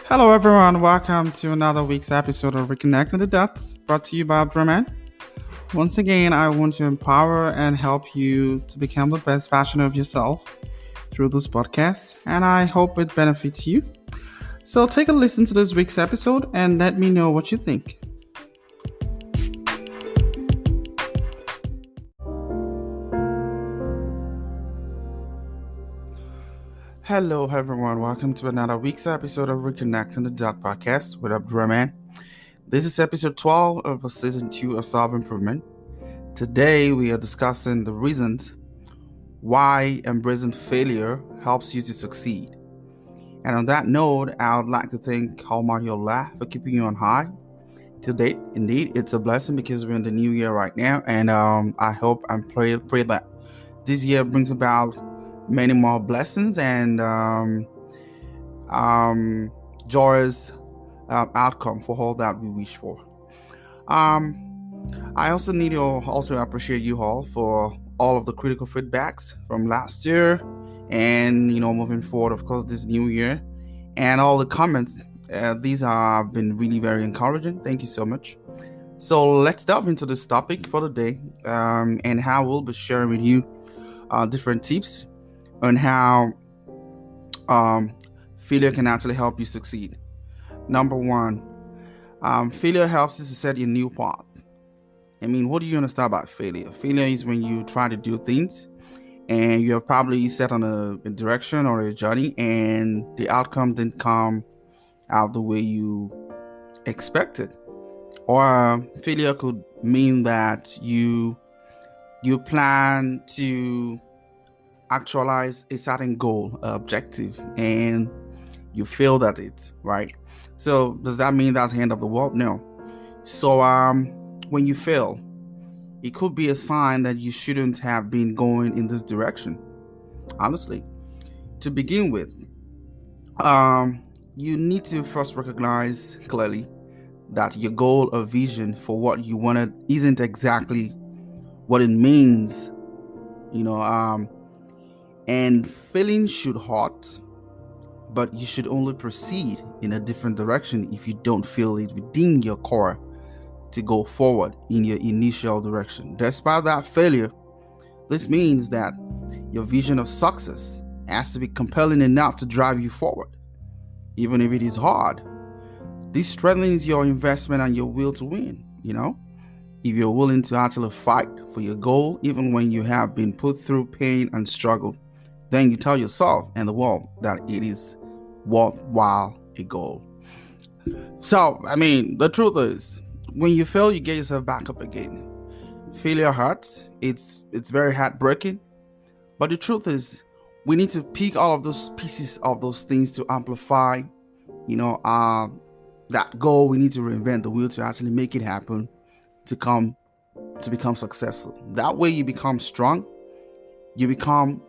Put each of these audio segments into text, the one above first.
Hello, everyone. Welcome to another week's episode of Reconnecting the Dots, brought to you by Abdurrahman. Once again, I want to empower and help you to become the best version of yourself through this podcast, and I hope it benefits you. So, take a listen to this week's episode and let me know what you think. Hello, everyone. Welcome to another week's episode of Reconnecting the Dot podcast with Abdurrahman. This is episode 12 of season 2 of Self Improvement. Today, we are discussing the reasons why embracing failure helps you to succeed. And on that note, I would like to thank Almighty Allah for keeping you on high to date. Indeed, it's a blessing because we're in the new year right now, and I hope and pray that this year brings about many more blessings and joyous outcome for all that we wish for. I also need to appreciate you all for all of the critical feedbacks from last year and moving forward, of course, this new year, and all the comments. These have been really very encouraging. Thank you so much. So let's delve into this topic for the day, and how we'll be sharing with you different tips on how failure can actually help you succeed. Number one, failure helps you to set a new path. I mean, what do you understand about failure? Failure is when you try to do things and you're probably set on a direction or a journey and the outcome didn't come out the way you expected. Or failure could mean that you plan to actualize a certain goal, objective, and you failed at it, right? So does that mean that's the end of the world? No. So when you fail, it could be a sign that you shouldn't have been going in this direction. Honestly, to begin with, you need to first recognize clearly that your goal or vision for what you wanted isn't exactly what it means, and failing should hurt, but you should only proceed in a different direction if you don't feel it within your core to go forward in your initial direction. Despite that failure, this means that your vision of success has to be compelling enough to drive you forward, even if it is hard. This strengthens your investment and your will to win, if you're willing to actually fight for your goal, even when you have been put through pain and struggle, then you tell yourself and the world that it is worthwhile a goal. So, the truth is, when you fail, you get yourself back up again. Failure hurts. It's very heartbreaking. But the truth is, we need to pick all of those pieces of those things to amplify, that goal. We need to reinvent the wheel to actually make it happen, to become successful. That way you become strong. You become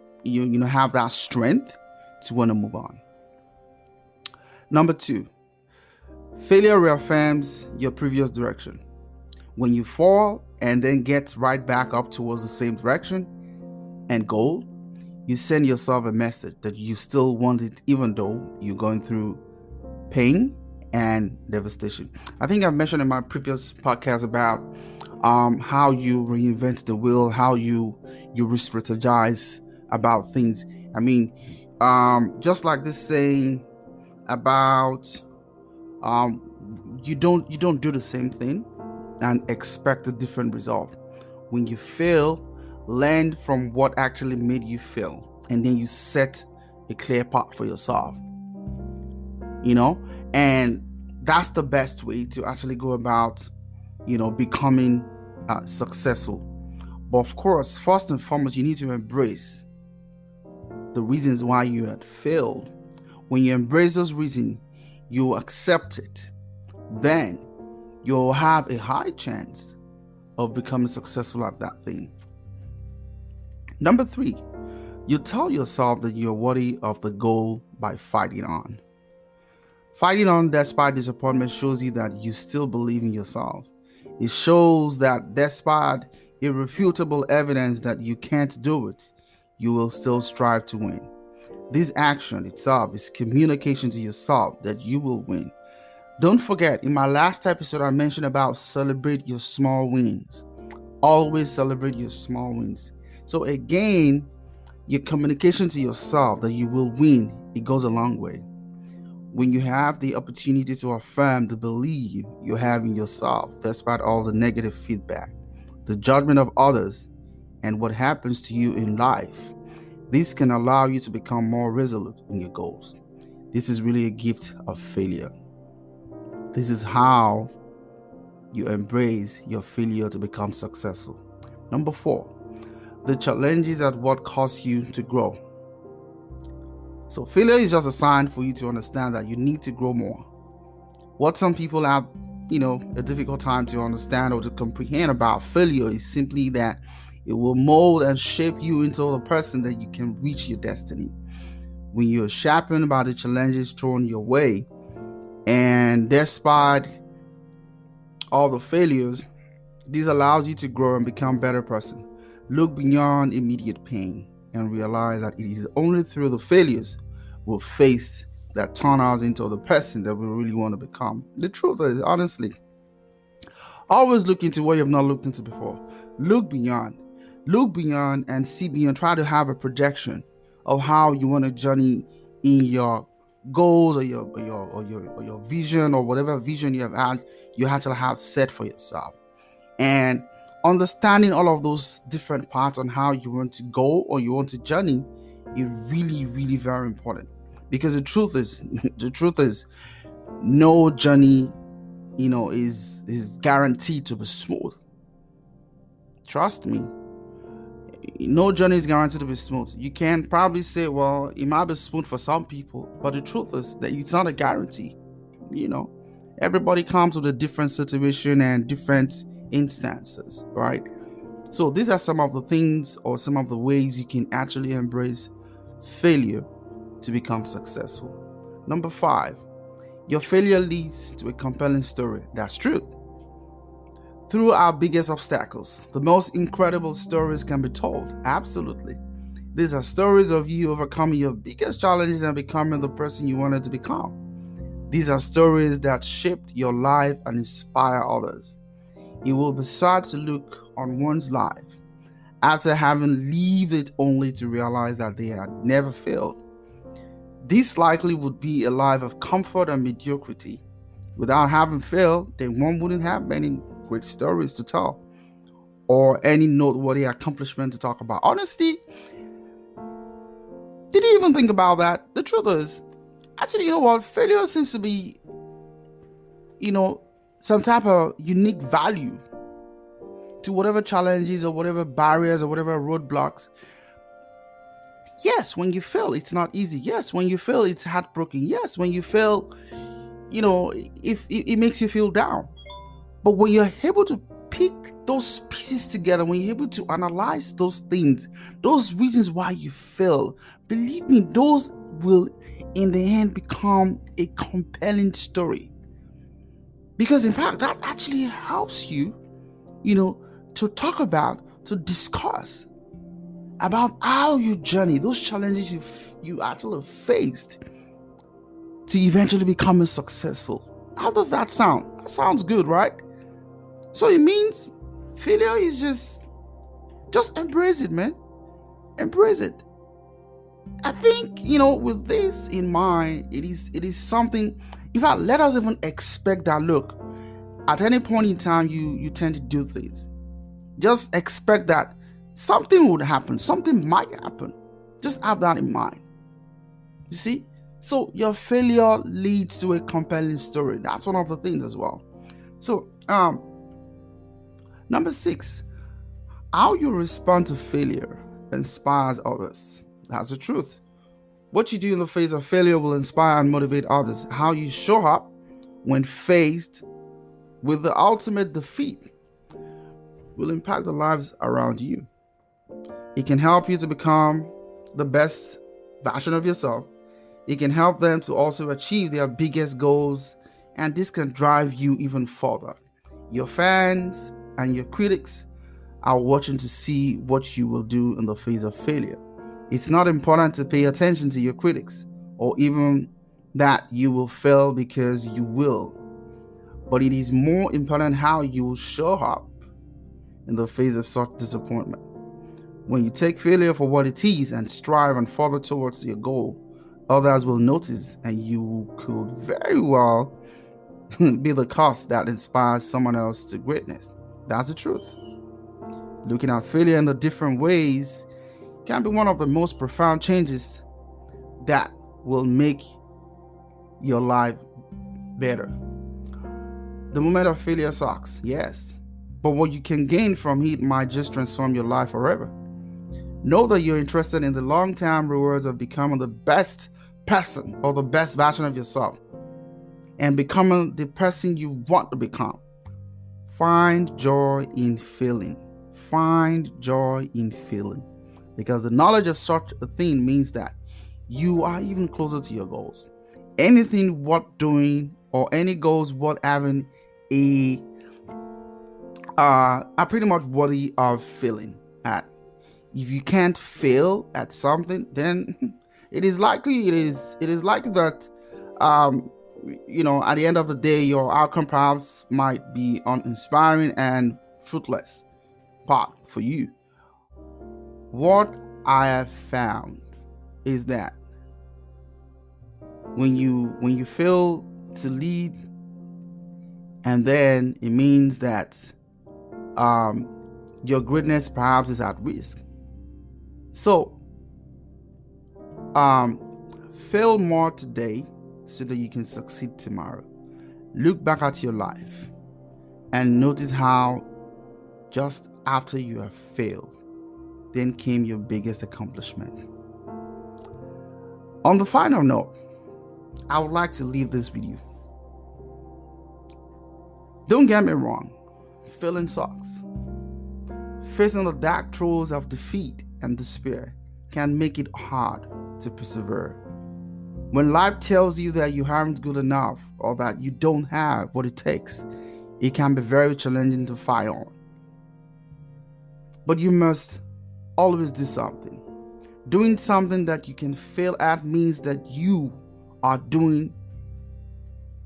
have that strength to want to move on. Number 2, failure reaffirms your previous direction. When you fall and then get right back up towards the same direction and goal, you send yourself a message that you still want it, even though you're going through pain and devastation. I think I've mentioned in my previous podcast about how you reinvent the wheel, how you re-strategize about things. Just like this saying about you don't do the same thing and expect a different result. When you fail, learn from what actually made you fail, and then you set a clear path for yourself. And that's the best way to actually go about becoming successful. But of course, first and foremost, you need to embrace the reasons why you had failed. When you embrace those reasons, you accept it, then you'll have a high chance of becoming successful at that thing. Number 3, you tell yourself that you're worthy of the goal by fighting on. Fighting on despite disappointment shows you that you still believe in yourself. It shows that despite irrefutable evidence that you can't do it, you will still strive to win. This action itself is communication to yourself that you will win. Don't forget, in my last episode, I mentioned about celebrate your small wins. Always celebrate your small wins. So again, your communication to yourself that you will win, it goes a long way. When you have the opportunity to affirm the belief you have in yourself, despite all the negative feedback, the judgment of others, and what happens to you in life, this can allow you to become more resolute in your goals. This is really a gift of failure. This is how you embrace your failure to become successful. Number 4, the challenges are what cause you to grow. So failure is just a sign for you to understand that you need to grow more. What some people have, a difficult time to understand or to comprehend about failure is simply that it will mold and shape you into the person that you can reach your destiny. When you're sharpened by the challenges thrown your way, and despite all the failures, this allows you to grow and become a better person. Look beyond immediate pain and realize that it is only through the failures we'll face that turn us into the person that we really want to become. The truth is, honestly, always look into what you've not looked into before. Look beyond and see beyond. Try to have a projection of how you want to journey in your goals or your vision, or whatever vision you have to have set for yourself. And understanding all of those different parts on how you want to go or you want to journey is really, really very important. Because the truth is, no journey, is guaranteed to be smooth. Trust me. No journey is guaranteed to be smooth. You can probably say, well, it might be smooth for some people, but the truth is that it's not a guarantee. Everybody comes with a different situation and different instances, right? So these are some of the things or some of the ways you can actually embrace failure to become successful. Number 5, your failure leads to a compelling story. That's true. Through our biggest obstacles, the most incredible stories can be told. Absolutely. These are stories of you overcoming your biggest challenges and becoming the person you wanted to become. These are stories that shaped your life and inspire others. It will be sad to look on one's life after having lived it only to realize that they had never failed. This likely would be a life of comfort and mediocrity. Without having failed, then one wouldn't have many great stories to tell or any noteworthy accomplishment to talk about. Honestly, did you even think about that? The truth is, actually, you know what? Failure seems to be, some type of unique value to whatever challenges or whatever barriers or whatever roadblocks. Yes, when you fail, it's not easy. Yes, when you fail, it's heartbroken. Yes, when you fail, if it makes you feel down. But when you're able to pick those pieces together, when you're able to analyze those things, those reasons why you fail, believe me, those will in the end become a compelling story. Because in fact, that actually helps you, to talk about, to discuss about how you journey, those challenges you actually faced to eventually becoming successful. How does that sound? That sounds good, right? So it means failure is just embrace it, man. Embrace it. I think, with this in mind, it is something. In fact, let us even expect that. Look, at any point in time, you tend to do things. Just expect that something would happen. Something might happen. Just have that in mind. You see? So your failure leads to a compelling story. That's one of the things as well. So, number 6, how you respond to failure inspires others. That's the truth. What you do in the face of failure will inspire and motivate others. How you show up when faced with the ultimate defeat will impact the lives around you. It can help you to become the best version of yourself. It can help them to also achieve their biggest goals, and this can drive you even further. Your fans and your critics are watching to see what you will do in the face of failure. It's not important to pay attention to your critics or even that you will fail, because you will. But it is more important how you will show up in the face of such disappointment. When you take failure for what it is and strive and further towards your goal, others will notice, and you could very well be the cause that inspires someone else to greatness. That's the truth. Looking at failure in the different ways can be one of the most profound changes that will make your life better. The moment of failure sucks, yes, but what you can gain from it might just transform your life forever. Know that you're interested in the long-term rewards of becoming the best person or the best version of yourself and becoming the person you want to become. Find joy in failing. Find joy in failing. Because the knowledge of such a thing means that you are even closer to your goals. Anything worth doing or any goals worth having are pretty much worthy of failing at. If you can't fail at something, then it is likely that at the end of the day, your outcome perhaps might be uninspiring and fruitless part for you. What I have found is that when you fail to lead, and then it means that your greatness perhaps is at risk. So fail more today so that you can succeed tomorrow. Look back at your life and notice how just after you have failed, then came your biggest accomplishment. On the final note, I would like to leave this with you. Don't get me wrong, failing sucks. Facing the dark throes of defeat and despair can make it hard to persevere. When life tells you that you aren't good enough or that you don't have what it takes, it can be very challenging to fight on. But you must always do something. Doing something that you can fail at means that you are doing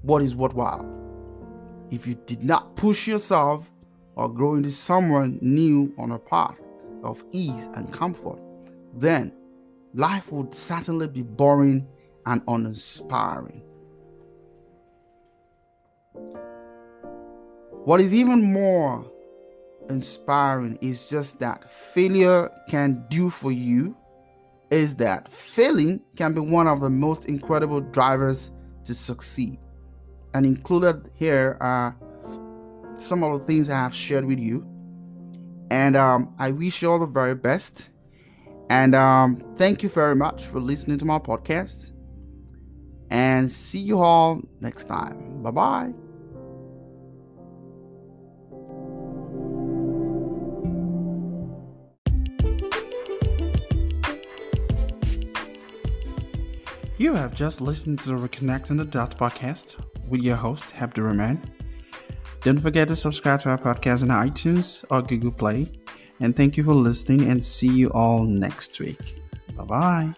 what is worthwhile. If you did not push yourself or grow into someone new on a path of ease and comfort, then life would certainly be boring and uninspiring. What is even more inspiring is just that failure can do for you is that failing can be one of the most incredible drivers to succeed. And included here are some of the things I have shared with you. And I wish you all the very best. And thank you very much for listening to my podcast. And see you all next time. Bye-bye. You have just listened to the Reconnecting the Dots podcast with your host, Abdurrahman. Don't forget to subscribe to our podcast on iTunes or Google Play. And thank you for listening, and see you all next week. Bye-bye.